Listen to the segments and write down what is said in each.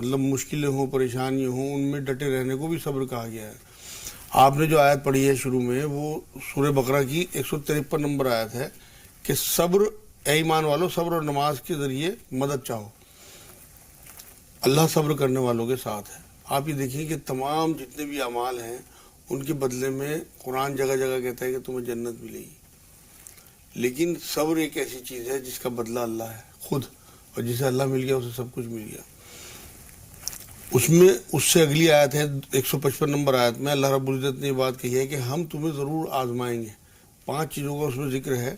مطلب مشکلیں ہوں، پریشانیاں ہوں، ان میں ڈٹے رہنے کو بھی صبر کہا گیا ہے۔ آپ نے جو آیت پڑھی ہے شروع میں، وہ سورہ بقرہ کی 153 نمبر آیت ہے کہ صبر، اے ایمان والو، صبر اور نماز کے ذریعے مدد چاہو، اللہ صبر کرنے والوں کے ساتھ ہے۔ آپ یہ دیکھیں کہ تمام جتنے بھی اعمال ہیں ان کے بدلے میں قرآن جگہ جگہ کہتا ہے کہ تمہیں جنت ملے گی، لیکن صبر ایک ایسی چیز ہے جس کا بدلہ اللہ ہے خود، اور جسے اللہ مل گیا اسے سب کچھ مل گیا۔ اس میں اس سے اگلی آیت ہے 155 نمبر آیت میں اللہ رب العزت نے یہ بات کہی ہے کہ ہم تمہیں ضرور آزمائیں گے۔ 5 چیزوں کا اس میں ذکر ہے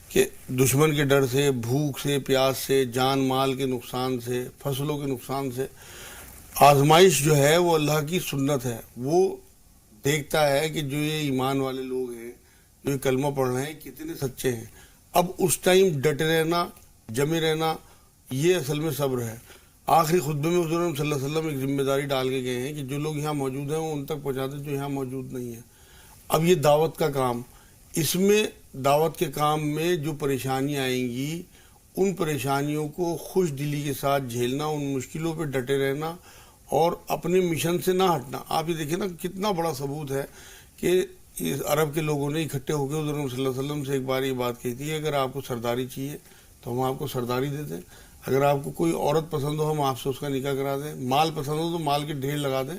کہ دشمن کے ڈر سے، بھوک سے، پیاس سے، جان مال کے نقصان سے، فصلوں کے نقصان سے۔ آزمائش جو ہے وہ اللہ کی سنت ہے، وہ دیکھتا ہے کہ جو یہ ایمان والے لوگ ہیں، جو یہ کلمہ پڑھ رہے ہیں، کتنے سچے ہیں۔ اب اس ٹائم ڈٹے رہنا، جمے رہنا، یہ اصل میں صبر ہے۔ آخری خطبے میں حضور صلی اللہ علیہ وسلم ایک ذمہ داری ڈال کے گئے ہیں کہ جو لوگ یہاں موجود ہیں وہ ان تک پہنچا دیں جو یہاں موجود نہیں ہیں۔ اب یہ دعوت کا کام، اس میں دعوت کے کام میں جو پریشانیاں آئیں گی، ان پریشانیوں کو خوش دلی کے ساتھ جھیلنا، ان مشکلوں پہ ڈٹے رہنا اور اپنے مشن سے نہ ہٹنا۔ آپ یہ دیکھیں نا کتنا بڑا ثبوت ہے کہ اس عرب کے لوگوں نے اکٹھے ہو کے حضور صلی اللہ علیہ وسلم سے ایک بار یہ بات کہی تھی کہ اگر آپ کو سرداری چاہیے تو ہم آپ کو سرداری دیتے ہیں، اگر آپ کو کوئی عورت پسند ہو ہم آپ سے اس کا نکاح کرا دیں، مال پسند ہو تو مال کے ڈھیر لگا دیں،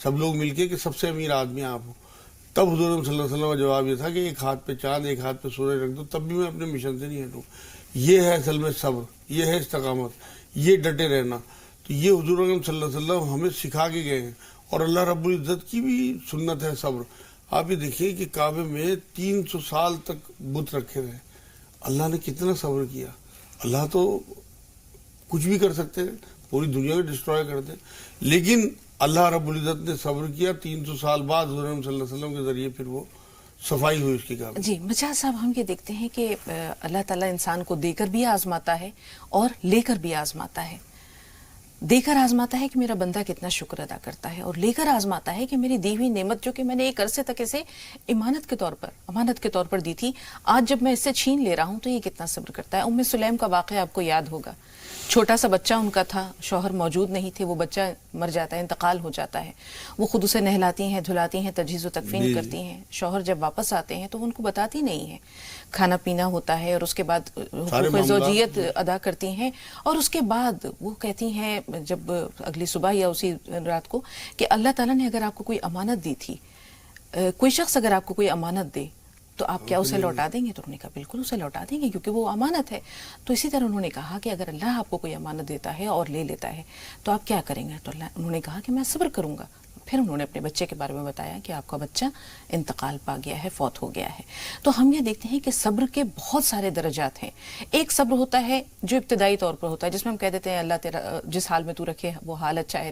سب لوگ مل کے کہ سب سے امیر آدمی آپ ہو۔ تب حضور صلی اللہ علیہ وسلم کا جواب یہ تھا کہ ایک ہاتھ پہ چاند ایک ہاتھ پہ سورج رکھ دو تب بھی میں اپنے مشن سے نہیں ہٹوں۔ یہ ہے اصل میں صبر، یہ ہے استقامت، یہ ڈٹے رہنا۔ تو یہ حضور صلی اللہ علیہ وسلم ہمیں سکھا کے گئے ہیں، اور اللہ رب العزت کی بھی سنت ہے صبر۔ آپ یہ دیکھیں کہ کعبے میں 300 سال تک بت رکھے رہے، اللہ نے کتنا صبر کیا۔ اللہ تو کچھ بھی کر سکتے ہیں، پوری دنیا کو ڈسٹروائے کر دیں، لیکن اللہ رب العزت نے صبر کیا۔ 300 سال بعد حضور صلی اللہ علیہ وسلم کے ذریعے پھر وہ صفائی ہوئی اس کی کعبے۔ جی مجاز صاحب، ہم یہ دیکھتے ہیں کہ اللہ تعالیٰ انسان کو دے کر بھی آزماتا ہے اور لے کر بھی آزماتا ہے۔ دے کر آزماتا ہے کہ میرا بندہ کتنا شکر ادا کرتا ہے، اور لے کر آزماتا ہے کہ میری دی ہوئی نعمت جو کہ میں نے ایک عرصے تک اسے امانت کے طور پر دی تھی، آج جب میں اس سے چھین لے رہا ہوں تو یہ کتنا صبر کرتا ہے۔ ام سلیم کا واقعہ آپ کو یاد ہوگا، چھوٹا سا بچہ ان کا تھا، شوہر موجود نہیں تھے، وہ بچہ مر جاتا ہے، انتقال ہو جاتا ہے، وہ خود اسے نہلاتی ہیں، دھلاتی ہیں، تجہیز و تکفین کرتی ہیں۔ شوہر جب واپس آتے ہیں تو وہ ان کو بتاتی نہیں ہیں، کھانا پینا ہوتا ہے اور اس کے بعد حقوق زوجیت ادا کرتی ہیں، اور اس کے بعد وہ کہتی ہیں جب اگلی صبح یا اسی رات کو کہ اللہ تعالیٰ نے اگر آپ کو کوئی امانت دی تھی، کوئی شخص اگر آپ کو کوئی امانت دے تو آپ کیا اسے لوٹا دیں گے؟ تو انہوں نے کہا بالکل اسے لوٹا دیں گے کیونکہ وہ امانت ہے۔ تو اسی طرح انہوں نے کہا کہ اگر اللہ آپ کو کوئی امانت دیتا ہے اور لے لیتا ہے تو آپ کیا کریں گے؟ تو انہوں نے کہا کہ میں صبر کروں گا۔ پھر انہوں نے اپنے بچے کے بارے میں بتایا کہ آپ کا بچہ انتقال پا گیا ہے، فوت ہو گیا ہے۔ تو ہم یہ دیکھتے ہیں کہ صبر کے بہت سارے درجات ہیں۔ ایک صبر ہوتا ہے جو ابتدائی طور پر ہوتا ہے، جس میں ہم کہہ دیتے ہیں اللہ تیرا جس حال میں تو رکھے وہ حال اچھا ہے،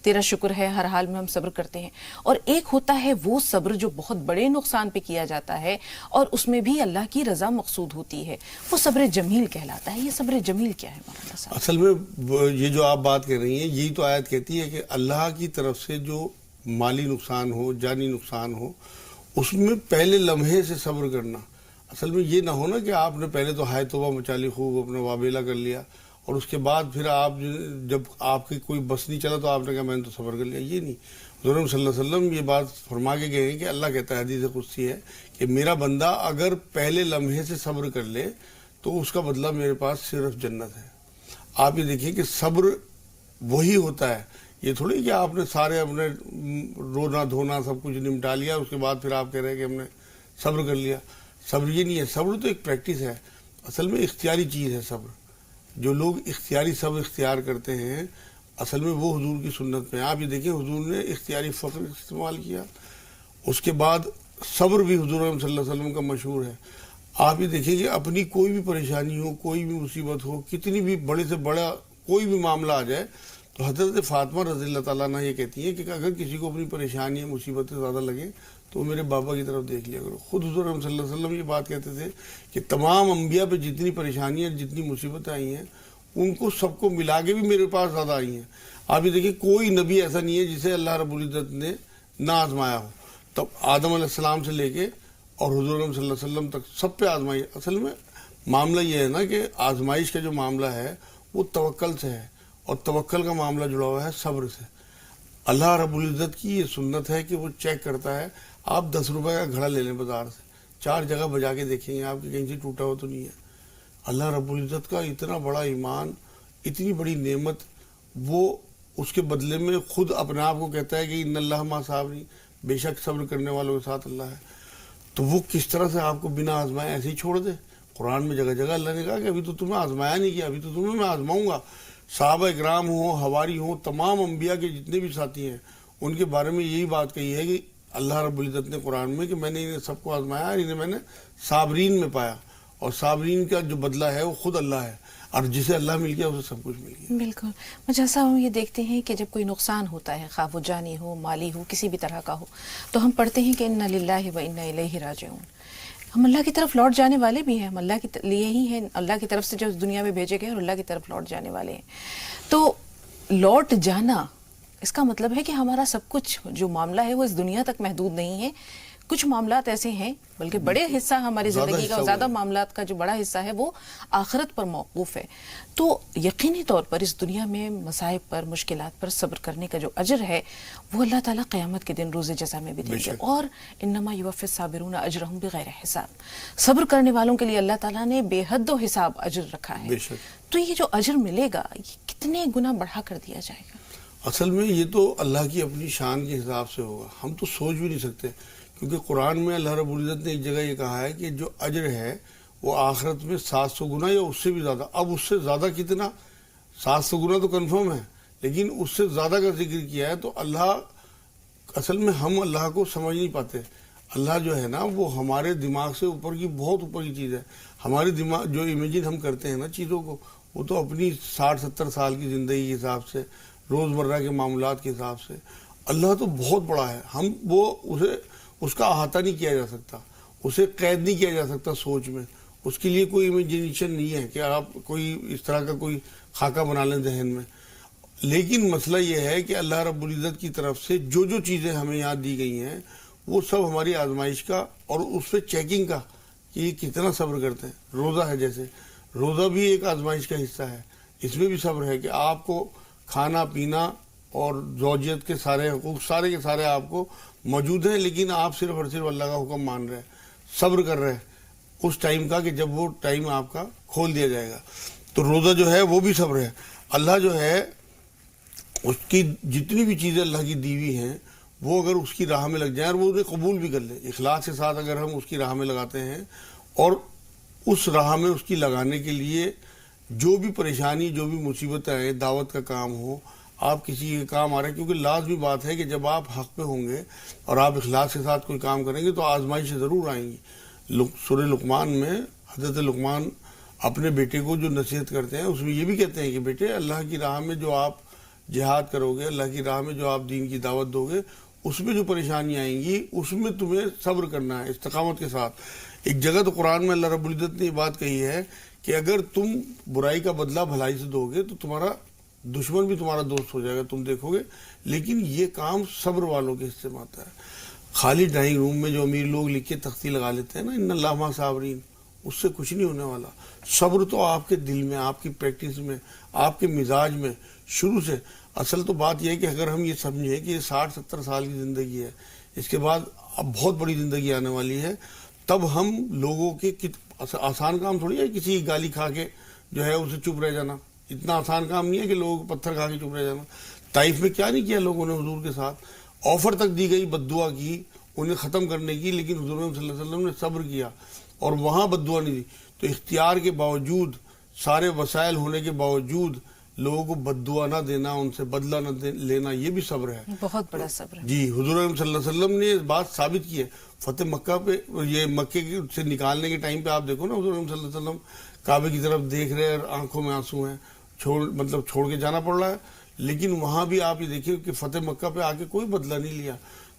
تیرا شکر ہے، ہر حال میں ہم صبر کرتے ہیں۔ اور ایک ہوتا ہے وہ صبر جو بہت بڑے نقصان پہ کیا جاتا ہے اور اس میں بھی اللہ کی رضا مقصود ہوتی ہے، وہ صبر جمیل کہلاتا ہے۔ یہ صبر جمیل کیا ہے مولانا صاحب؟ اصل میں یہ جو آپ بات کر رہی ہیں یہی تو آیت کہتی ہے کہ اللہ کی طرف سے جو مالی نقصان ہو، جانی نقصان ہو، اس میں پہلے لمحے سے صبر کرنا۔ اصل میں یہ نہ ہونا کہ آپ نے پہلے تو ہائے توبہ مچا لی، خوب اپنا وابیلا کر لیا، اور اس کے بعد پھر آپ جب آپ کی کوئی بس نہیں چلا تو آپ نے کہا میں نے تو صبر کر لیا۔ یہ نہیں، حضور صلی اللہ علیہ وسلم یہ بات فرما کے گئے ہیں کہ اللہ کہتا ہے، حدیث قدسی ہے کہ میرا بندہ اگر پہلے لمحے سے صبر کر لے تو اس کا بدلہ میرے پاس صرف جنت ہے۔ آپ یہ دیکھیں کہ صبر وہی ہوتا ہے، یہ تھوڑی کہ آپ نے سارے اپنے رونا دھونا سب کچھ نمٹا لیا اس کے بعد پھر آپ کہہ رہے ہیں کہ ہم نے صبر کر لیا۔ صبر یہ نہیں ہے، صبر تو ایک پریکٹس ہے، اصل میں اختیاری چیز ہے صبر۔ جو لوگ اختیاری صبر اختیار کرتے ہیں اصل میں وہ حضور کی سنت میں۔ آپ یہ دیکھیں حضور نے اختیاری فقر استعمال کیا، اس کے بعد صبر بھی حضور صلی اللہ علیہ وسلم کا مشہور ہے۔ آپ یہ دیکھیں کہ اپنی کوئی بھی پریشانی ہو، کوئی بھی مصیبت ہو، کتنی بھی بڑے سے بڑا کوئی بھی معاملہ آ جائے تو حضرت فاطمہ رضی اللہ تعالیٰ عنہ یہ کہتی ہیں کہ اگر کسی کو اپنی پریشانی یا مصیبتیں زیادہ لگیں تو میرے بابا کی طرف دیکھ لیا کرو۔ خود حضور صلی اللہ علیہ وسلم یہ بات کہتے تھے کہ تمام انبیاء پہ جتنی پریشانیاں جتنی مصیبتیں آئی ہیں ان کو سب کو ملا کے بھی میرے پاس زیادہ آئی ہیں۔ آپ یہ دیکھیں کوئی نبی ایسا نہیں ہے جسے اللہ رب العزت نے نہ آزمایا ہو، تب آدم علیہ السلام سے لے کے اور حضور صلی اللہ علیہ وسلم تک سب پہ آزمائی۔ اصل میں معاملہ یہ ہے نا کہ آزمائش کا جو معاملہ ہے وہ توکل سے ہے، اور توکل کا معاملہ جڑا ہوا ہے صبر سے. اللہ رب العزت کی یہ سنت ہے کہ وہ چیک کرتا ہے. آپ 10 روپے کا گھڑا لے لیں بازار سے, 4 جگہ بجا کے دیکھیں گے آپ کے کہیں سے ٹوٹا ہو تو نہیں ہے. اللہ رب العزت کا اتنا بڑا ایمان, اتنی بڑی نعمت, وہ اس کے بدلے میں خود اپنے آپ کو کہتا ہے کہ ان اللہ مع الصابرین, بے شک صبر کرنے والوں کے ساتھ اللہ ہے. تو وہ کس طرح سے آپ کو بنا آزمائے ایسے ہی چھوڑ دے؟ قرآن میں جگہ جگہ اللہ نے کہا کہ ابھی تو تمہیں آزمایا نہیں کیا, ابھی تو تمہیں میں آزماؤں گا. صحابہ اکرام ہوں, حواری ہوں, تمام انبیاء کے جتنے بھی ساتھی ہیں, ان کے بارے میں یہی بات کہی ہے کہ اللہ رب العزت نے قرآن میں کہ میں نے انہیں سب کو آزمایا, انہیں میں نے صابرین میں پایا, اور صابرین کا جو بدلہ ہے وہ خود اللہ ہے, اور جسے اللہ مل گیا اسے سب کچھ مل گیا. بالکل. مجھے ہم یہ دیکھتے ہیں کہ جب کوئی نقصان ہوتا ہے, خواہ وہ جانی ہو, مالی ہو, کسی بھی طرح کا ہو, تو ہم پڑھتے ہیں کہ انا للہ و انا الیہ راجعون. ہم اللہ کی طرف لوٹ جانے والے بھی ہیں, ہم اللہ کے لیے ہی ہیں, اللہ کی طرف سے جو دنیا میں بھیجے گئے اور اللہ کی طرف لوٹ جانے والے ہیں. تو لوٹ جانا اس کا مطلب ہے کہ ہمارا سب کچھ جو معاملہ ہے وہ اس دنیا تک محدود نہیں ہے. کچھ معاملات ایسے ہیں, بلکہ بڑے حصہ ہماری زندگی کا, زیادہ معاملات کا جو بڑا حصہ ہے وہ آخرت پر موقوف ہے. تو یقینی طور پر اس دنیا میں مصائب پر, مشکلات پر صبر کرنے کا جو اجر ہے وہ اللہ تعالیٰ قیامت کے دن روز جزا میں بھی دیں گے. اور انما یوفی الصابرون اجرہم بغیر حساب, صبر کرنے والوں کے لیے اللہ تعالیٰ نے بے حد و حساب اجر رکھا ہے. تو یہ جو اجر ملے گا یہ کتنے گنا بڑھا کر دیا جائے گا؟ اصل میں یہ تو اللہ کی اپنی شان کے حساب سے ہوگا, ہم تو سوچ بھی نہیں سکتے. کیونکہ قرآن میں اللہ رب العزت نے ایک جگہ یہ کہا ہے کہ جو اجر ہے وہ آخرت میں 700 گنا یا اس سے بھی زیادہ. اب اس سے زیادہ کتنا, 700 گنا تو کنفرم ہے, لیکن اس سے زیادہ کا ذکر کیا ہے. تو اللہ اصل میں ہم اللہ کو سمجھ نہیں پاتے. اللہ جو ہے نا وہ ہمارے دماغ سے اوپر کی, بہت اوپر کی چیز ہے. ہمارے دماغ جو امیجن ہم کرتے ہیں نا چیزوں کو, وہ تو اپنی 60-70 سال کی زندگی کے حساب سے, روزمرہ کے معاملات کے حساب سے. اللہ تو بہت بڑا ہے, ہم وہ اس کا احاطہ نہیں کیا جا سکتا, اسے قید نہیں کیا جا سکتا سوچ میں. اس کے لیے کوئی امیجنیشن نہیں ہے کہ آپ کوئی اس طرح کا کوئی خاکہ بنا لیں ذہن میں. لیکن مسئلہ یہ ہے کہ اللہ رب العزت کی طرف سے جو جو چیزیں ہمیں یاد دی گئی ہیں وہ سب ہماری آزمائش کا اور اس پہ چیکنگ کا کہ یہ کتنا صبر کرتے ہیں. روزہ ہے, جیسے روزہ بھی ایک آزمائش کا حصہ ہے, اس میں بھی صبر ہے کہ آپ کو کھانا پینا اور زوجیت کے سارے حقوق سارے کے سارے آپ کو موجود ہیں, لیکن آپ صرف اور صرف اللہ کا حکم مان رہے ہیں, صبر کر رہے ہیں اس ٹائم کا کہ جب وہ ٹائم آپ کا کھول دیا جائے گا. تو روزہ جو ہے وہ بھی صبر ہے. اللہ جو ہے اس کی جتنی بھی چیزیں اللہ کی دی ہوئی ہیں وہ اگر اس کی راہ میں لگ جائیں اور وہ انہیں قبول بھی کر لیں, اخلاص کے ساتھ اگر ہم اس کی راہ میں لگاتے ہیں, اور اس راہ میں اس کی لگانے کے لیے جو بھی پریشانی, جو بھی مصیبتیں آئیں, دعوت کا کام ہو, آپ کسی کے کام آ رہے ہیں, کیونکہ لازمی بات ہے کہ جب آپ حق پہ ہوں گے اور آپ اخلاص کے ساتھ کوئی کام کریں گے تو آزمائشیں ضرور آئیں گی. سورہ لقمان میں حضرت لقمان اپنے بیٹے کو جو نصیحت کرتے ہیں اس میں یہ بھی کہتے ہیں کہ بیٹے اللہ کی راہ میں جو آپ جہاد کرو گے, اللہ کی راہ میں جو آپ دین کی دعوت دو گے, اس میں جو پریشانی آئیں گی اس میں تمہیں صبر کرنا ہے استقامت کے ساتھ. ایک جگہ تو قرآن میں اللہ رب العزت نے یہ بات کہی ہے کہ اگر تم برائی کا بدلہ بھلائی سے دو گے تو تمہارا دشمن بھی تمہارا دوست ہو جائے گا, تم دیکھو گے. لیکن یہ کام صبر والوں کے حصے میں آتا ہے. خالی ڈرائنگ روم میں جو امیر لوگ لکھ کے تختی لگا لیتے ہیں نا ان اللہ مع الصابرین, اس سے کچھ نہیں ہونے والا. صبر تو آپ کے دل میں, آپ کی پریکٹس میں, آپ کے مزاج میں شروع سے. اصل تو بات یہ ہے کہ اگر ہم یہ سمجھیں کہ یہ 60-70 سال کی زندگی ہے, اس کے بعد اب بہت بڑی زندگی آنے والی ہے, تب ہم لوگوں کے آسان کام تھوڑی ہے کسی کی گالی کھا کے جو ہے اسے چپ رہ جانا. اتنا آسان کام نہیں ہے کہ لوگ پتھر کھا کے چپ رہ جانا. طائف میں کیا نہیں کیا لوگوں نے حضور کے ساتھ, آفر تک دی گئی بد دعا کی انہیں ختم کرنے کی, لیکن حضور صلی اللہ علیہ وسلم نے صبر کیا اور وہاں بد دعا نہیں دی. تو اختیار کے باوجود, سارے وسائل ہونے کے باوجود لوگوں کو بد دعا نہ دینا, ان سے بدلہ نہ لینا, یہ بھی صبر ہے, بہت بڑا صبر ہے. جی حضور صلی اللہ علیہ وسلم نے اس بات ثابت کی ہے. فتح مکہ پہ, یہ مکے سے نکالنے کے ٹائم پہ آپ دیکھو نا, حضور صلی اللہ علیہ وسلم کعبے کی طرف دیکھ رہے ہیں اور آنکھوں میں آنسو ہیں, چھوڑ کے جانا پڑ رہا ہے, لیکن وہاں بھی آپ یہ دیکھیں کہ فتح مکہ پہ آ کے کوئی بدلہ نہیں لیا.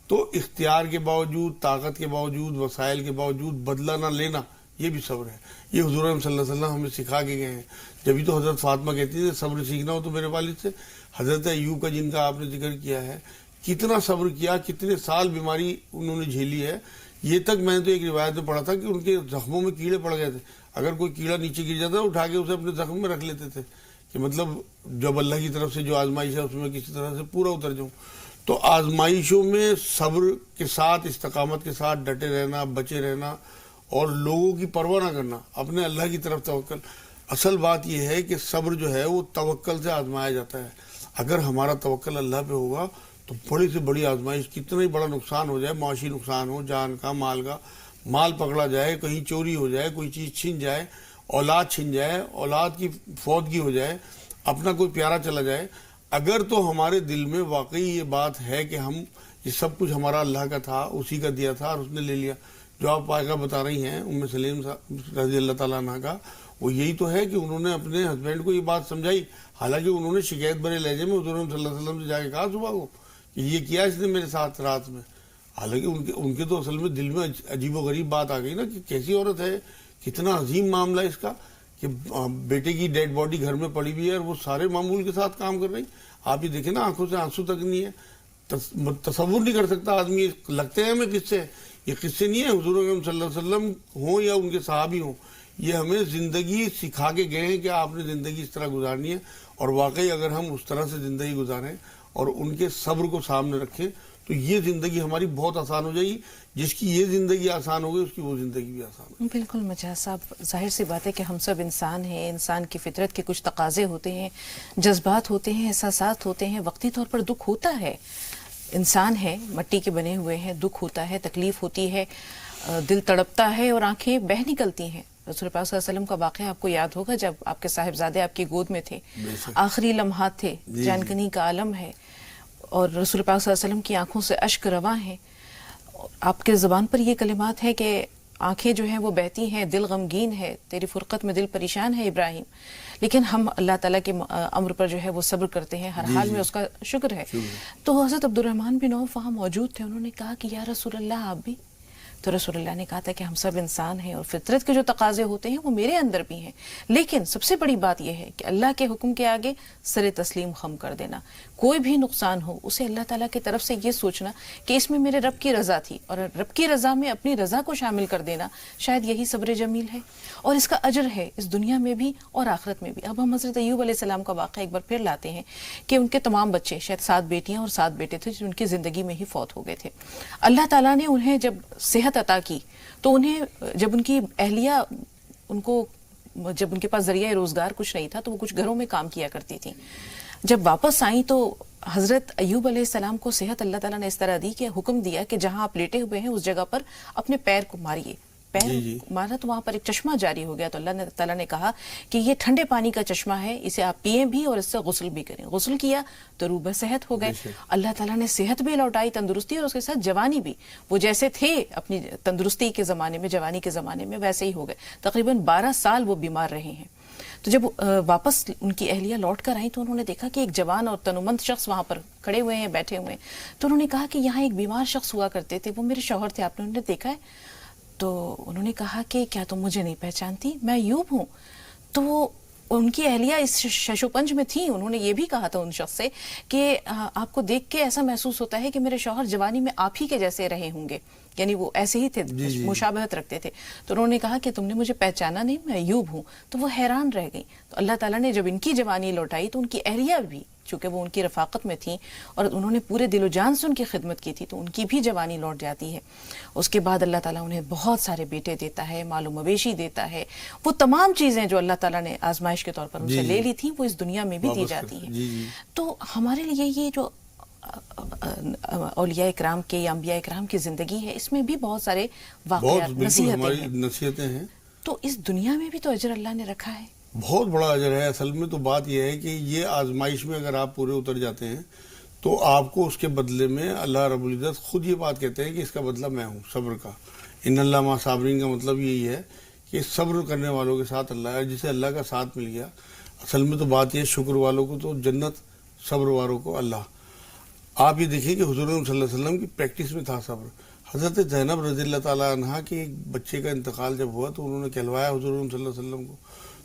تو اختیار کے باوجود, طاقت کے باوجود, وسائل کے باوجود بدلہ نہ لینا, یہ بھی صبر ہے. یہ حضور صلی اللہ علیہ وسلم ہمیں سکھا کے گئے ہیں. جبھی تو حضرت فاطمہ کہتی تھی صبر سیکھنا ہو تو میرے والد سے. حضرت ایوب کا جن کا آپ نے ذکر کیا ہے, کتنا صبر کیا, کتنے سال بیماری انہوں نے جھیلی ہے. یہ تک میں نے تو ایک روایت میں پڑھا تھا کہ ان کے زخموں میں کیڑے پڑ گئے تھے, اگر کوئی کیڑا نیچے گر جاتا اٹھا کے اسے اپنے زخم میں رکھ لیتے تھے کہ مطلب جب اللہ کی طرف سے جو آزمائش ہے اس میں کسی طرح سے پورا اتر جاؤں. تو آزمائشوں میں صبر کے ساتھ، استقامت کے ساتھ ڈٹے رہنا، بچے رہنا اور لوگوں کی پرواہ نہ کرنا، اپنے اللہ کی طرف توکل. اصل بات یہ ہے کہ صبر جو ہے وہ توکل سے آزمایا جاتا ہے. اگر ہمارا توکل اللہ پہ ہوگا تو بڑی سے بڑی آزمائش، کتنا ہی بڑا نقصان ہو جائے، معاشی نقصان ہو، جان کا، مال کا، مال پکڑا جائے، کہیں چوری ہو جائے، کوئی چیز چھن جائے، اولاد چھن جائے، اولاد کی فوتگی ہو جائے، اپنا کوئی پیارا چلا جائے، اگر تو ہمارے دل میں واقعی یہ بات ہے کہ ہم یہ سب کچھ ہمارا اللہ کا تھا، اسی کا دیا تھا اور اس نے لے لیا. جو آپ آگے بتا رہی ہیں ام سلیم رضی اللہ تعالیٰ عنہ کا، وہ یہی تو ہے کہ انہوں نے اپنے ہسبینڈ کو یہ بات سمجھائی. حالانکہ انہوں نے شکایت بھرے لہجے میں حضور صلی اللہ علیہ وسلم سے جا کے کہا صبح کو کہ یہ کیا اس نے میرے ساتھ رات میں. حالانکہ ان کے تو اصل میں دل میں عجیب و غریب بات آ گئی نا کہ کیسی عورت ہے، کتنا عظیم معاملہ ہے اس کا کہ بیٹے کی ڈیڈ باڈی گھر میں پڑی ہوئی ہے اور وہ سارے معمول کے ساتھ کام کر رہی. آپ یہ دیکھیں نا، آنکھوں سے آنسو تک نہیں ہے، تصور نہیں کر سکتا آدمی. لگتے ہیں ہمیں قصے، یہ قصے نہیں ہیں حضور اکرم صلی اللہ علیہ وسلم ہوں یا ان کے صحابی ہوں، یہ ہمیں زندگی سکھا کے گئے ہیں کہ آپ نے زندگی اس طرح گزارنی ہے. اور واقعی اگر ہم اس طرح سے زندگی گزاریں اور ان کے صبر کو سامنے رکھیں تو یہ زندگی ہماری بہت آسان ہو جائے گی. جس کی یہ زندگی آسان ہوگی اس کی وہ زندگی بھی آسان ہوگی. بالکل مجاز صاحب، ظاہر سی بات ہے کہ ہم سب انسان ہیں، انسان کی فطرت کے کچھ تقاضے ہوتے ہیں، جذبات ہوتے ہیں، احساسات ہوتے ہیں، وقتی طور پر دکھ ہوتا ہے. انسان ہے، مٹی کے بنے ہوئے ہیں، دکھ ہوتا ہے، تکلیف ہوتی ہے، دل تڑپتا ہے اور آنکھیں بہہ نکلتی ہیں. رسول پاک صلی اللہ علیہ وسلم کا واقعہ آپ کو یاد ہوگا جب آپ کے صاحبزادے آپ کی گود میں تھے، آخری لمحات تھے، جانکنی کا عالم ہے اور رسول پاک صلی اللہ علیہ وسلم کی آنکھوں سے اشک رواں ہیں. آپ کے زبان پر یہ کلمات ہیں کہ آنکھیں جو ہیں وہ بہتی ہیں، دل غمگین ہے، تیری فرقت میں دل پریشان ہے ابراہیم، لیکن ہم اللہ تعالیٰ کے امر پر جو ہے وہ صبر کرتے ہیں، ہر حال میں اس کا شکر ہے. تو حضرت عبد الرحمن بن عوف وہاں موجود تھے، انہوں نے کہا کہ یا رسول اللہ آپ بھی. تو رسول اللہ نے کہا تھا کہ ہم سب انسان ہیں اور فطرت کے جو تقاضے ہوتے ہیں وہ میرے اندر بھی ہیں، لیکن سب سے بڑی بات یہ ہے کہ اللہ کے حکم کے آگے سر تسلیم خم کر دینا. کوئی بھی نقصان ہو اسے اللہ تعالیٰ کی طرف سے یہ سوچنا کہ اس میں میرے رب کی رضا تھی، اور رب کی رضا میں اپنی رضا کو شامل کر دینا، شاید یہی صبر جمیل ہے اور اس کا اجر ہے اس دنیا میں بھی اور آخرت میں بھی. اب ہم حضرت ایوب علیہ السلام کا واقعہ ایک بار پھر لاتے ہیں کہ ان کے تمام بچے، شاید 7 بیٹیاں اور 7 بیٹے تھے جو ان کی زندگی میں ہی فوت ہو گئے تھے. اللہ تعالیٰ نے انہیں جب صحت عطا کی تو انہیں جب ان کی اہلیہ جب ان کے پاس ذریعہ روزگار کچھ نہیں تھا تو وہ کچھ گھروں میں کام کیا کرتی تھیں. جب واپس آئیں تو حضرت ایوب علیہ السلام کو صحت اللہ تعالیٰ نے اس طرح دی کہ حکم دیا کہ جہاں آپ لیٹے ہوئے ہیں اس جگہ پر اپنے پیر کو ماریے. پیر مارا تو وہاں پر ایک چشمہ جاری ہو گیا. تو اللہ تعالیٰ نے کہا کہ یہ ٹھنڈے پانی کا چشمہ ہے، اسے آپ پئیں بھی اور اس سے غسل بھی کریں. غسل کیا تو روح صحت ہو گئے. اللہ تعالیٰ نے صحت بھی لوٹائی، تندرستی، اور اس کے ساتھ جوانی بھی. وہ جیسے تھے اپنی تندرستی کے زمانے میں، جوانی کے زمانے میں، ویسے ہی ہو گئے. تقریباً 12 سال وہ بیمار رہے ہیں. تو جب واپس ان کی اہلیہ لوٹ کر آئیں تو انہوں نے دیکھا کہ ایک جوان اور تنومند شخص وہاں پر کھڑے ہوئے ہیں، بیٹھے ہوئے ہیں. تو انہوں نے کہا کہ یہاں ایک بیمار شخص ہوا کرتے تھے، وہ میرے شوہر تھے، آپ نے انہیں دیکھا ہے؟ تو انہوں نے کہا کہ کیا تم مجھے نہیں پہچانتی، میں ایوب ہوں. تو ان کی اہلیہ اس شش و پنج میں تھیں. انہوں نے یہ بھی کہا تھا ان شخص سے کہ آپ کو دیکھ کے ایسا محسوس ہوتا ہے کہ میرے شوہر جوانی میں آپ ہی کے جیسے رہے ہوں گے، یعنی وہ ایسے ہی تھے، مشابہت رکھتے تھے. تو انہوں نے کہا کہ تم نے مجھے پہچانا نہیں، میں ایوب ہوں. تو وہ حیران رہ گئی. تو اللہ تعالیٰ نے جب ان کی جوانی لوٹائی تو ان کی اہلیہ بھی، چونکہ وہ ان کی رفاقت میں تھیں اور انہوں نے پورے دل و جان سے ان کی خدمت کی تھی، تو ان کی بھی جوانی لوٹ جاتی ہے. اس کے بعد اللہ تعالیٰ انہیں بہت سارے بیٹے دیتا ہے، مال و مویشی دیتا ہے. وہ تمام چیزیں جو اللہ تعالیٰ نے آزمائش کے طور پر ان سے لے لی تھیں وہ اس دنیا میں بھی دی جاتی ہیں. تو ہمارے لیے یہ جو اولیاء اکرام کے یا انبیاء اکرام کی زندگی ہے، اس میں بھی بہت سارے واقعات، نصیحتیں ہیں. تو اس دنیا میں بھی تو اجر اللہ نے رکھا ہے، بہت بڑا اجر ہے. اصل میں تو بات یہ ہے کہ یہ آزمائش میں اگر آپ پورے اتر جاتے ہیں تو آپ کو اس کے بدلے میں اللہ رب العزت خود یہ بات کہتے ہیں کہ اس کا بدلہ میں ہوں، صبر کا. ان اللہ مع صابرین کا مطلب یہی ہے کہ صبر کرنے والوں کے ساتھ اللہ ہے. جسے اللہ کا ساتھ مل گیا، اصل میں تو بات یہ شکر والوں کو تو جنت، صبر والوں کو اللہ. آپ یہ دیکھیں کہ حضور صلی اللہ علیہ وسلم کی پریکٹس میں تھا صبر. حضرت زینب رضی اللہ تعالیٰ عنہ کے ایک بچے کا انتقال جب ہوا تو انہوں نے کہلوایا حضور صلی اللہ علیہ وسلم کو.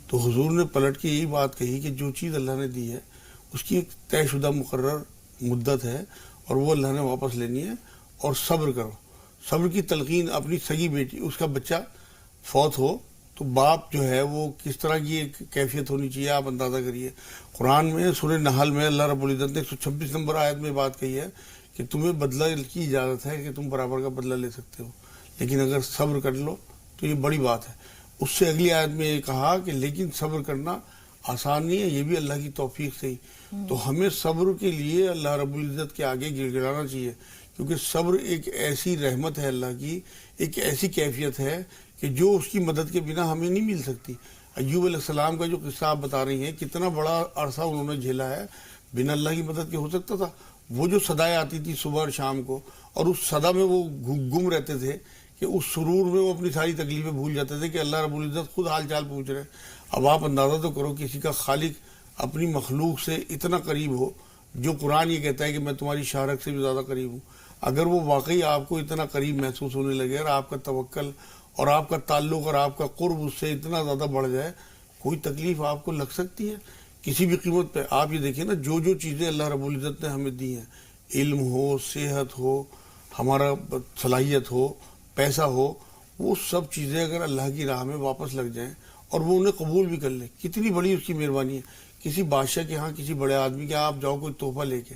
تو حضور نے پلٹ کے یہی بات کہی کہ جو چیز اللہ نے دی ہے اس کی ایک طے شدہ مقرر مدت ہے اور وہ اللہ نے واپس لینی ہے، اور صبر کرو. صبر کی تلقین اپنی سگی بیٹی، اس کا بچہ فوت ہو تو باپ جو ہے وہ کس طرح کی ایک کیفیت ہونی چاہیے آپ اندازہ کریے. قرآن میں سورہ نحل میں اللہ رب العزت نے 126 نمبر آیت میں بات کہی ہے کہ تمہیں بدلہ کی اجازت ہے کہ تم برابر کا بدلہ لے سکتے ہو، لیکن اگر صبر کر لو تو یہ بڑی بات ہے. اس سے اگلی آیت میں یہ کہا کہ لیکن صبر کرنا آسان نہیں ہے، یہ بھی اللہ کی توفیق سے ہی. تو ہمیں صبر کے لیے اللہ رب العزت کے آگے گر گرانا چاہیے، کیونکہ صبر ایک ایسی رحمت ہے اللہ کی، ایک ایسی کیفیت ہے کہ جو اس کی مدد کے بنا ہمیں نہیں مل سکتی. ایوب علیہ السلام کا جو قصہ آپ بتا رہی ہیں، کتنا بڑا عرصہ انہوں نے جھیلا ہے، بنا اللہ کی مدد کے ہو سکتا تھا؟ وہ جو صدائیں آتی تھی صبح اور شام کو، اور اس صدا میں وہ گم رہتے تھے کہ اس سرور میں وہ اپنی ساری تکلیفیں بھول جاتے تھے کہ اللہ رب العزت خود حال چال پوچھ رہے ہیں. اب آپ اندازہ تو کرو کسی کا خالق اپنی مخلوق سے اتنا قریب ہو، جو قرآن یہ کہتا ہے کہ میں تمہاری شارک سے بھی زیادہ قریب ہوں. اگر وہ واقعی آپ کو اتنا قریب محسوس ہونے لگے اور آپ کا توکل اور آپ کا تعلق اور آپ کا قرب اس سے اتنا زیادہ بڑھ جائے، کوئی تکلیف آپ کو لگ سکتی ہے کسی بھی قیمت پہ؟ آپ یہ دیکھیں نا، جو چیزیں اللہ رب العزت نے ہمیں دی ہیں، علم ہو، صحت ہو، ہمارا صلاحیت ہو، پیسہ ہو، وہ سب چیزیں اگر اللہ کی راہ میں واپس لگ جائیں اور وہ انہیں قبول بھی کر لیں، کتنی بڑی اس کی مہربانی ہے. کسی بادشاہ کے ہاں، کسی بڑے آدمی کے آپ جاؤ کوئی تحفہ لے کے،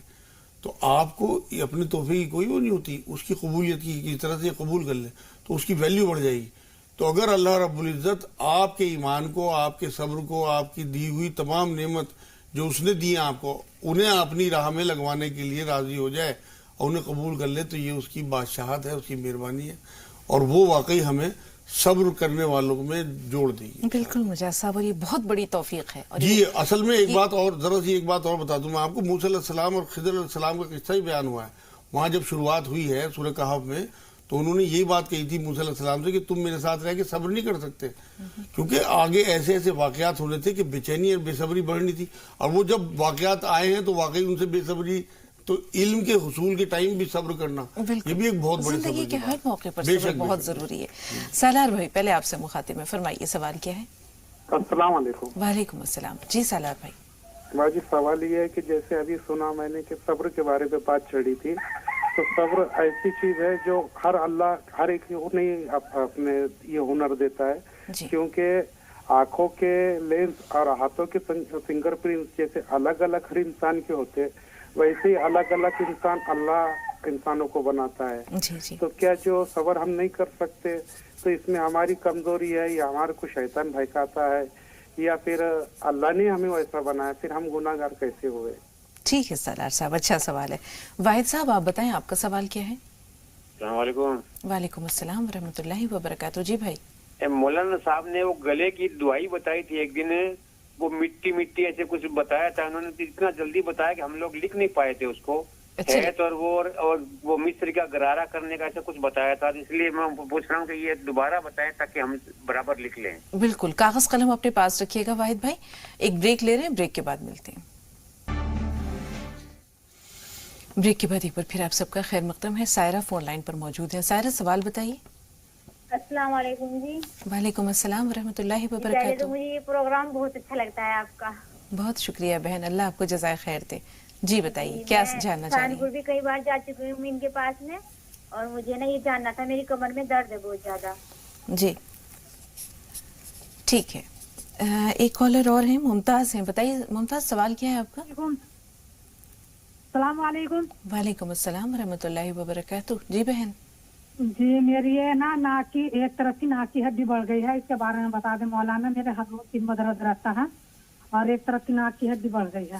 تو آپ کو اپنے تحفے کی کوئی وہ نہیں ہوتی، اس کی قبولیت کی کسی طرح سے قبول کر لیں تو اس کی ویلیو بڑھ جائے گی. تو اگر اللہ رب العزت آپ کے ایمان کو، آپ کے صبر کو، آپ کی دی ہوئی تمام نعمت جو اس نے دی ہیں آپ کو، انہیں اپنی راہ میں لگوانے کے لیے راضی ہو جائے اور انہیں قبول کر لے، تو یہ اس کی بادشاہت ہے، اس کی مہربانی ہے، اور وہ واقعی ہمیں صبر کرنے والوں میں جوڑ دے گی. بالکل مجاز صاحب، اور یہ بہت بڑی توفیق ہے. اور جی اصل میں ایک بات اور، ذرا سی ایک بات اور بتا دوں میں آپ کو. موسیٰ علیہ السلام اور خضر علیہ السلام کا قصہ ہی بیان ہوا ہے. وہاں جب شروعات ہوئی ہے سورہ کہف میں، تو انہوں نے یہی بات کہی تھی موسیٰ علیہ السلام سے کہ تم میرے ساتھ رہ کے صبر نہیں کر سکتے، کیونکہ آگے ایسے ایسے واقعات ہونے تھے کہ بے چینی اور بے صبری بڑھنی تھی. اور وہ جب واقعات آئے ہیں تو واقعی ان سے بے صبری، تو علم کے حصول کے ٹائم بھی صبر کرنا، یہ بھی ایک بہت بڑی زندگی صبر کے کی ہر بات. موقع پر بے صبر شک، بہت ضروری ہے. سالار بھائی پہلے آپ سے مخاطب ہے، فرمائیے سوال کیا ہے؟ السلام علیکم. وعلیکم السلام. جی سالار بھائی. باجی سوال یہ ہے کہ جیسے ابھی سنا میں نے کہ صبر کے بارے میں بات چڑھی تھی، تو صبر ایسی چیز ہے جو ہر ایک نہیں اپنے یہ ہنر دیتا ہے، جی. کیونکہ آنکھوں کے لینس اور ہاتھوں کے فنگر پرنٹس جیسے الگ الگ ہر انسان کے ہوتے، ویسے ہی الگ الگ اللہ انسانوں کو بناتا ہے. جی جی. تو کیا جو صبر ہم نہیں کر سکتے تو اس میں ہماری کمزوری ہے، یا ہمارے کو شیطان بہکاتا ہے، یا پھر اللہ نے ہمیں ویسا بنایا، پھر ہم گناہ گار کیسے ہوئے؟ ٹھیک ہے سالار صاحب، اچھا سوال ہے. واحد صاحب آپ بتائیں آپ کا سوال کیا ہے؟ السلام علیکم. وعلیکم السلام ورحمۃ اللہ وبرکاتہ. جی بھائی. مولانا صاحب نے وہ گلے کی دعائی بتائی تھی ایک دن، وہ مٹی ایسے کچھ بتایا تھا، انہوں نے اتنا جلدی بتایا کہ ہم لوگ لکھ نہیں پائے تھے اس کو. ہیت اور وہ مصر کا غرارہ کرنے کا ایسا کچھ بتایا تھا، اس لیے میں پوچھ رہا ہوں کہ یہ دوبارہ بتائیں تاکہ ہم برابر لکھ لیں. بالکل، کاغذ قلم اپنے پاس رکھیے گا واحد بھائی. ایک بریک لے رہے ہیں، بریک کے بعد ملتے ہیں. بریک کے بعد ایک بار پھر آپ سب کا خیر مقدم ہے. سائرہ فون لائن پر موجود ہے. سائرہ سوال بتائیے. السلام علیکم. جی وعلیکم السلام ورحمۃ اللہ پہلے وبرکاتہ. تو مجھے یہ پروگرام بہت اچھا لگتا ہے آپ کا. بہت شکریہ بہن، اللہ آپ کو جزائے خیر دے. جی بتائیے کیا جاننا چاہ رہی کانپور ہیں؟ بھی کئی بار جا چکی ہوں ان کے پاس میں، اور مجھے نا یہ جاننا تھا، میری کمر میں درد ہے بہت زیادہ. جی ٹھیک ہے. ایک کالر اور ہیں، ممتاز ہیں. بتائیے ممتاز، سوال کیا ہے آپ کا؟ السلام علیکم. وعلیکم السلام ورحمۃ اللہ وبرکاتہ. جی بہن. جی میری یہ نا ناک کی ایک طرف کی ناک کی ہڈی بڑھ گئی ہے، اس کے بارے میں بتا دیں مولانا. میرے ہر روز دن میں درد رہتا ہے اور ایک طرف کی ناک کی ہڈی بڑھ گئی ہے.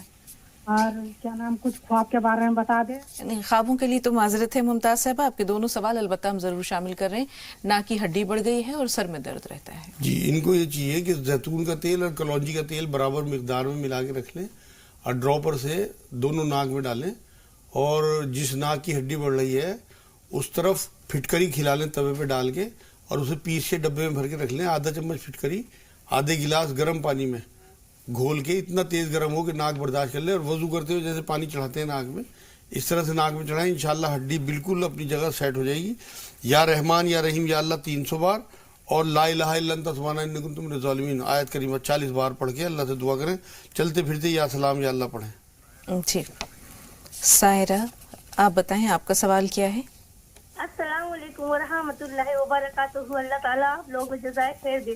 اور کیا نام، کچھ خواب کے بارے میں بتا دیں. نہیں، خوابوں کے لیے تو معذرت ہے ممتاز صاحبہ، آپ کے دونوں سوال البتہ ہم ضرور شامل کر رہے ہیں. ناک کی ہڈی بڑھ گئی ہے اور سر میں درد رہتا ہے. جی ان کو یہ چاہیے کہ زیتون کا تیل اور کلونجی کا تیل برابر مقدار میں ملا کے رکھ لیں اور ڈراپر سے دونوں ناک میں ڈالیں، اور جس ناک کی ہڈی بڑھ رہی ہے اس طرف پھٹکری کھلا لیں توے پہ ڈال کے، اور اسے پیس کے ڈبے میں بھر کے رکھ لیں. آدھا چمچ پھٹکری آدھے گلاس گرم پانی میں گھول کے، اتنا تیز گرم ہو کہ ناک برداشت کر لے، اور وضو کرتے ہوئے جیسے پانی چڑھاتے ہیں ناک میں، اس طرح سے ناک میں چڑھائیں. انشاءاللہ ہڈی بالکل اپنی جگہ سیٹ ہو جائے گی. یا رحمان یا رحیم یا اللہ 300 بار، اور لا الہ الا انت سبحانک انی کنت من الظالمین آیت کریمہ 40 بار پڑھ کے اللہ سے دعا کریں. چلتے پھرتے یا سلام یا اللہ پڑھیں. جی سائرہ آپ بتائیں آپ کا سوال کیا ہے؟ السلام علیکم ورحمۃ اللہ وبرکاتہ. اللہ تعالیٰ آپ لوگوں کو جزائے خیر دے.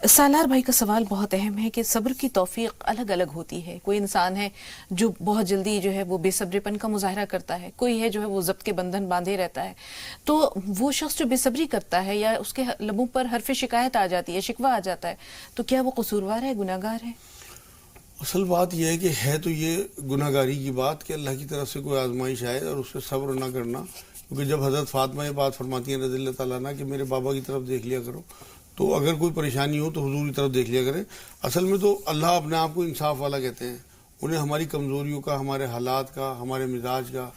سالار بھائی کا سوال بہت اہم ہے کہ صبر کی توفیق الگ الگ ہوتی ہے. کوئی انسان ہے جو بہت جلدی جو ہے وہ بے صبری پن کا مظاہرہ کرتا ہے, کوئی ہے جو ہے وہ ضبط کے بندھن باندھے رہتا ہے. تو وہ شخص جو بے صبری کرتا ہے یا اس کے لبوں پر حرف شکایت آ جاتی ہے, شکوہ آ جاتا ہے, تو کیا وہ قصوروار ہے, گناہ گار ہے؟ اصل بات یہ ہے کہ ہے تو یہ گناہ گاری کی بات کہ اللہ کی طرف سے کوئی آزمائش آئے اور اس سے صبر نہ کرنا. کیونکہ جب حضرت فاطمہ یہ بات فرماتی ہیں رضی اللہ تعالیٰ عنہ کہ میرے بابا کی طرف دیکھ لیا کرو, تو اگر کوئی پریشانی ہو تو حضور کی طرف دیکھ لیا کریں. اصل میں تو اللہ اپنے آپ کو انصاف والا کہتے ہیں. انہیں ہماری کمزوریوں کا, ہمارے حالات کا, ہمارے مزاج کا,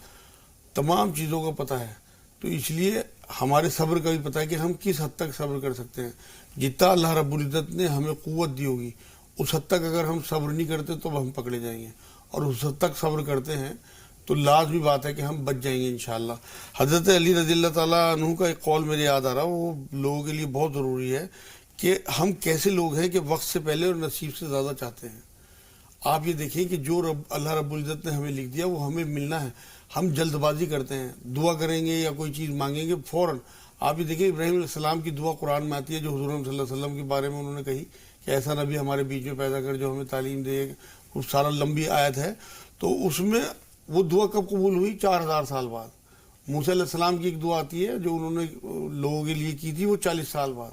تمام چیزوں کا پتہ ہے. تو اس لیے ہمارے صبر کا بھی پتہ ہے کہ ہم کس حد تک صبر کر سکتے ہیں. جتنا اللہ رب العزت نے ہمیں قوت دی ہوگی اس حد تک اگر ہم صبر نہیں کرتے تو ہم پکڑے جائیں گے, اور اس حد تک صبر کرتے ہیں تو لازمی بات ہے کہ ہم بچ جائیں گے انشاءاللہ. حضرت علی رضی اللہ تعالیٰ عنہ کا ایک قول میرے یاد آ رہا, وہ لوگوں کے لیے بہت ضروری ہے کہ ہم کیسے لوگ ہیں کہ وقت سے پہلے اور نصیب سے زیادہ چاہتے ہیں. آپ یہ دیکھیں کہ جو اللہ رب العزت نے ہمیں لکھ دیا وہ ہمیں ملنا ہے. ہم جلد بازی کرتے ہیں, دعا کریں گے یا کوئی چیز مانگیں گے فوراً. آپ یہ دیکھیں ابراہیم علیہ السلام کی دعا قرآن میں آتی ہے, جو حضور صلی اللہ علیہ وسلم کے بارے میں انہوں نے کہی کہ ایسا نبی ہمارے بیچ میں پیدا کر جو ہمیں تعلیم دے. خوب سارا لمبی آیت ہے. تو اس میں وہ دعا کب قبول ہوئی؟ 4000 سال بعد. موسیٰ علیہ السلام کی ایک دعا آتی ہے جو انہوں نے لوگوں کے لیے کی تھی, وہ 40 سال بعد.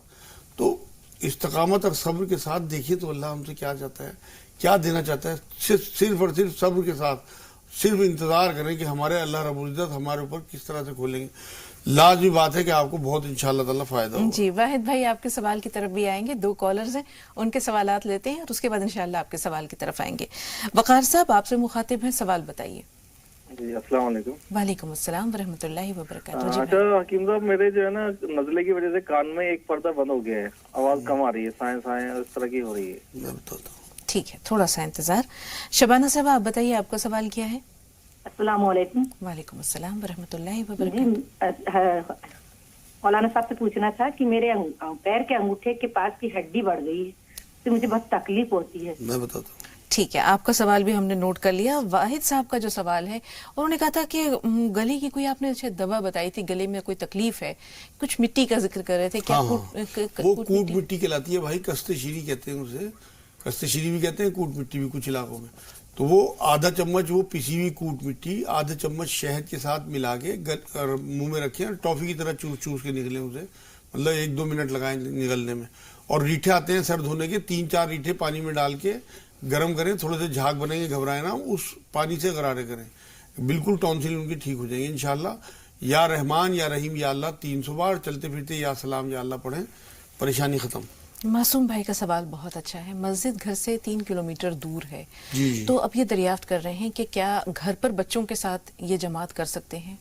تو استقامت اور صبر کے ساتھ دیکھیے تو اللہ ہم سے کیا چاہتا ہے, کیا دینا چاہتا ہے. صرف اور صرف صبر کے ساتھ صرف انتظار کریں کہ ہمارے اللہ رب العزت ہمارے اوپر کس طرح سے کھولیں گے. لازمی بات ہے کہ آپ کو بہت انشاءاللہ تعالیٰ فائدہ ہوگا. جی واحد بھائی آپ کے سوال کی طرف بھی آئیں گے, 2 کالرز ہیں, ان کے سوالات لیتے ہیں اور اس کے بعد انشاءاللہ آپ کے سوال کی طرف آئیں گے. وقار صاحب آپ سے مخاطب ہیں, سوال بتائیے. جی السلام علیکم. وعلیکم السلام ورحمۃ اللہ وبرکاتہ. اچھا حکیم صاحب, میرے جو ہے نا نزلے کی وجہ سے کان میں ایک پردہ بند ہو گیا ہے, آواز کم آ رہی ہے, سائیں سائیں اس طرح کی ہو رہی ہے. میں بتاتا ہوں. ٹھیک ہے, تھوڑا سا انتظار. شبانہ صاحب آپ بتائیے آپ کا سوال کیا ہے؟ السلام علیکم. وعلیکم السلام ورحمۃ اللہ وبرکاتہ. مولانا صاحب سے پوچھنا تھا کہ میرے پیر کے انگوٹھے کے پاس کی ہڈی بڑھ گئی ہے, تو مجھے بہت تکلیف ہوتی ہے. میں بتاتا ہوں. ٹھیک ہے, آپ کا سوال بھی ہم نے نوٹ کر لیا. واحد صاحب کا جو سوال ہے, انہوں نے کہا تھا کہ گلے کی کوئی آپ نے دوا بتائی تھی, گلے میں کوئی تکلیف ہے, کچھ مٹی کا ذکر کر رہے تھے. کیا وہ کوٹ مٹی کہلاتی ہے بھائی, کست شیری کہتے ہیں اسے, کست شیری بھی کہتے ہیں, کوٹ مٹی بھی کچھ علاقوں میں. تو وہ آدھا چمچ وہ پسی ہوئی کوٹ مٹی آدھا چمچ شہد کے ساتھ ملا کے منہ میں رکھیں, ٹافی کی طرح چوس چوس کے نکلیں اسے, مطلب 1-2 منٹ لگائیں نگلنے میں. اور ریٹھے آتے ہیں سر دھونے کے, 3-4 ریٹھے پانی میں ڈال کے گرم کریں, تھوڑے سے جھاگ بنیں گے, گھبرائیں نا, اس پانی سے غرارے کریں, بالکل ٹونسل ان کی ٹھیک ہو جائیں گے انشاءاللہ. یا رحمان یا رحیم یا اللہ 300 بار, چلتے پھرتے یا سلام یا اللہ پڑھیں, پریشانی ختم. معصوم بھائی کا سوال بہت اچھا ہے. مسجد گھر سے 3 کلومیٹر دور ہے, جی تو اب یہ دریافت کر رہے ہیں کہ کیا گھر پر بچوں کے ساتھ یہ جماعت کر سکتے ہیں؟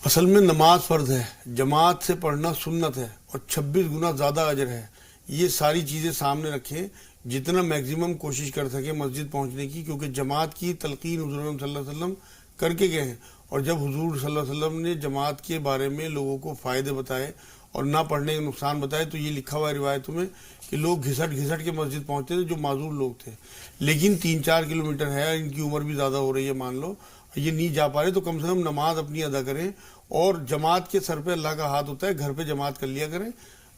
اصل میں نماز فرض ہے, جماعت سے پڑھنا سنت ہے, اور 26 گنا زیادہ اجر ہے. یہ ساری چیزیں سامنے رکھیں, جتنا میکزیمم کوشش کر سکیں مسجد پہنچنے کی, کیونکہ جماعت کی تلقین حضور صلی اللہ علیہ وسلم کر کے گئے ہیں. اور جب حضور صلی اللہ علیہ وسلم نے جماعت کے بارے میں لوگوں کو فائدے بتائے اور نہ پڑھنے کے نقصان بتائے, تو یہ لکھا ہوا ہے روایتوں میں کہ لوگ گھسٹ گھسٹ کے مسجد پہنچتے تھے جو معذور لوگ تھے. لیکن 3-4 کلومیٹر ہے, ان کی عمر بھی زیادہ ہو رہی ہے مان لو, یہ نہیں جا پا رہے, تو کم سے کم نماز اپنی ادا کریں. اور جماعت کے سر پہ اللہ کا ہاتھ ہوتا ہے, گھر پہ جماعت کر لیا کریں,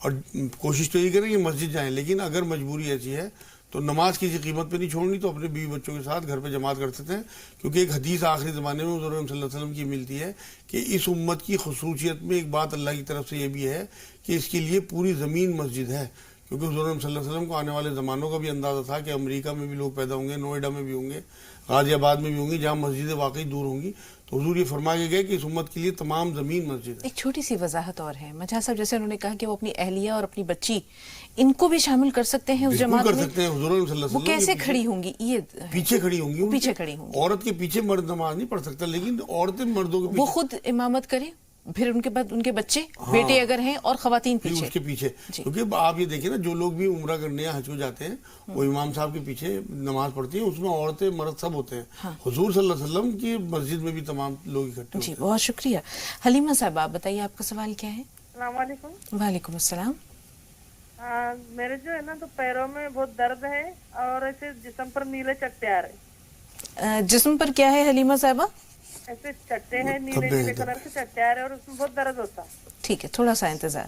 اور کوشش تو یہ کریں کہ مسجد جائیں. لیکن اگر مجبوری ایسی ہے تو نماز کسی قیمت پہ نہیں چھوڑنی, تو اپنے بیوی بچوں کے ساتھ گھر پہ جماعت کر سکتے ہیں. کیونکہ ایک حدیث آخری زمانے میں حضور صلی اللہ علیہ وسلم کی ملتی ہے کہ اس امت کی خصوصیت میں ایک بات اللہ کی طرف سے یہ بھی ہے کہ اس کے لیے پوری زمین مسجد ہے. کیونکہ حضور صلی اللہ علیہ وسلم کو آنے والے زمانوں کا بھی اندازہ تھا کہ امریکہ میں بھی لوگ پیدا ہوں گے, نوئیڈا میں بھی ہوں گے, غازی آباد میں بھی ہوں گی, جہاں مسجدیں واقعی دور ہوں گی. تو حضور یہ فرما کے گئے کہ اس امت کے لیے تمام زمین مسجد ہے. ایک چھوٹی سی وضاحت اور ہے مجھا صاحب, جیسے انہوں نے کہا کہ وہ اپنی اہلیہ اور اپنی بچی ان کو بھی شامل کر سکتے ہیں اس جماعت میں, کر سکتے ہیں. حضور صلی اللہ علیہ وسلم وہ کیسے کھڑی ہوں گی؟ یہ پیچھے کھڑی ہوں گی, پیچھے کھڑی ہوں گی. عورت کے پیچھے مرد نماز نہیں پڑھ سکتا, لیکن عورتیں مردوں کے پیچھے وہ خود امامت کریں, پھر ان کے بعد ان کے بچے بیٹے اگر ہیں اور خواتین پیچھے, اس کے پیچھے. کیونکہ آپ یہ دیکھیں نا, جو لوگ بھی عمرہ کرنے یا حج کو جاتے ہیں وہ امام صاحب کے پیچھے نماز پڑھتی ہیں, اس میں عورتیں مرد سب ہوتے ہیں. حضور صلی اللہ علیہ وسلم کی مسجد میں بھی تمام لوگ اکٹھے. جی بہت شکریہ. حلیمہ صاحب آپ بتائیے آپ کا سوال کیا ہے؟ السلام علیکم. وعلیکم السلام. میرے جو ہے نا تو پیروں میں بہت درد ہے اور ایسے جسم پر نیلے چٹے آ رہے. جسم پر کیا ہے حلیمہ صاحبہ؟ ایسے چٹے ہیں, نیلے نیلے کلر کے چٹے آ رہے اور اس میں بہت درد ہوتا. ٹھیک ہے, تھوڑا سا انتظار.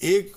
1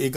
1